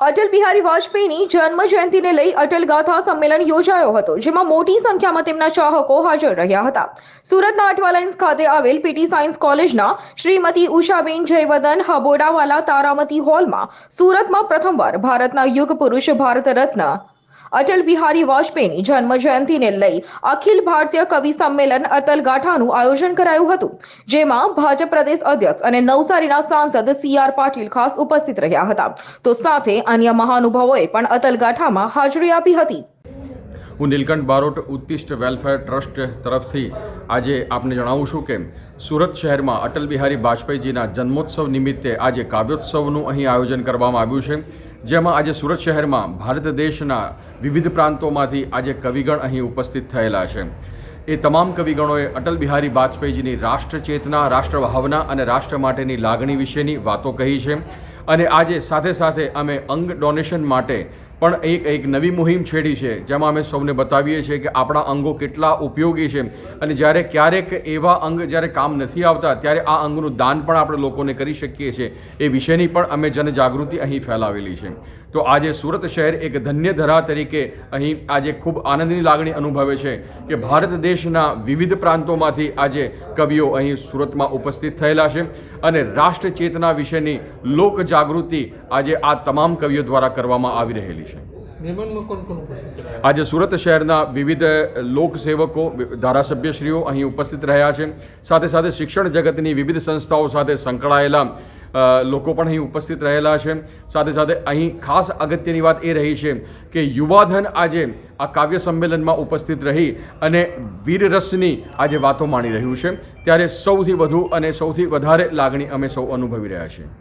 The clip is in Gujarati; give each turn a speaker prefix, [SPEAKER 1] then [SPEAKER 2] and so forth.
[SPEAKER 1] અટલ બિહારી વાજપેયીની જન્મ જયંતિને લઈ અટલ ગાથા સંમેલન યોજાયો હતો, જેમાં મોટી સંખ્યામાં તેમના ચાહકો હાજર રહ્યા હતા. સુરતના અટવા લાઇન્સ ખાતે આવેલ પીટી સાયન્સ કોલેજના શ્રીમતી ઉષાબેન જયવર્ધન હબોડાવાલા તારામતી હોલમાં સુરતમાં પ્રથમવાર ભારતના યુગ પુરુષ ભારત રત્ન અટલ બિહારી વાજપેયીની જન્મ જયંતિને લઈ અખિલ ભારતીય કવિ સંમેલન અટલ ગાથાનું આયોજન કરાયું હતું, જેમાં ભાજપ પ્રદેશ અધ્યક્ષ અને નવસારીના સાંસદ CR પાટીલ ખાસ ઉપસ્થિત રહ્યા હતા, તો સાથે અન્ય મહાનુભાવોએ પણ અટલ ગાથામાં હાજરી આપી હતી.
[SPEAKER 2] હું નીલકંઠ બારોટ ઉત્તિષ્ટ વેલફેર ટ્રસ્ટ તરફથી આજે આપને જણાવું છું કે સુરત શહેરમાં અટલ બિહારી વાજપેયીજીના જન્મોત્સવ નિમિત્તે આજે કાવ્યોત્સવનું અહીં આયોજન કરવામાં આવ્યું છે, જેમાં આજે સુરત શહેરમાં ભારત દેશના વિવિધ પ્રાંતોમાંથી આજે કવિગણ અહીં ઉપસ્થિત થયેલા છે. એ તમામ કવિગણોએ અટલ બિહારી વાજપેયીજીની રાષ્ટ્ર ચેતના, રાષ્ટ્ર ભાવના અને રાષ્ટ્ર માટેની લાગણી વિશેની વાતો કહી છે. અને આજે સાથે સાથે અમે અંગ ડોનેશન માટે પણ એક નવી મુહિમ છેડી છે, જેમાં અમે સૌને બતાવીએ છીએ કે આપણા અંગો કેટલા ઉપયોગી છે અને જ્યારે ક્યારેક એવા અંગ જ્યારે કામ નથી આવતા ત્યારે આ અંગનું દાન પણ આપણે લોકોને કરી શકીએ છીએ. એ વિશેની પણ અમે જનજાગૃતિ અહીં ફેલાવેલી છે. તો આજે સુરત શહેર એક ધન્ય ધરા તરીકે અહીં આજે ખૂબ આનંદની લાગણી અનુભવે છે કે ભારત દેશના વિવિધ પ્રાંતોમાંથી આજે કવિઓ અહીં સુરતમાં ઉપસ્થિત થયેલા છે અને રાષ્ટ્ર ચેતના વિશેની લોક જાગૃતિ આજે આ તમામ કવિઓ દ્વારા કરવામાં આવી રહેલી છે. આજે સુરત શહેરના વિવિધ લોકસેવકો, ધારાસભ્યશ્રીઓ અહીં ઉપસ્થિત રહ્યા છે. સાથે સાથે શિક્ષણ જગતની વિવિધ સંસ્થાઓ સાથે સંકળાયેલા લોકો પણ અહીં ઉપસ્થિત રહેલા છે. સાથે સાથે અહીં ખાસ અગત્યની વાત એ રહી છે કે યુવાધન આજે આ કાવ્ય સંમેલનમાં ઉપસ્થિત રહી અને વીરરસની આજે વાતો માણી રહ્યું છે, ત્યારે સૌથી વધુ અને સૌથી વધારે લાગણી અમે સૌ અનુભવી રહ્યા છીએ.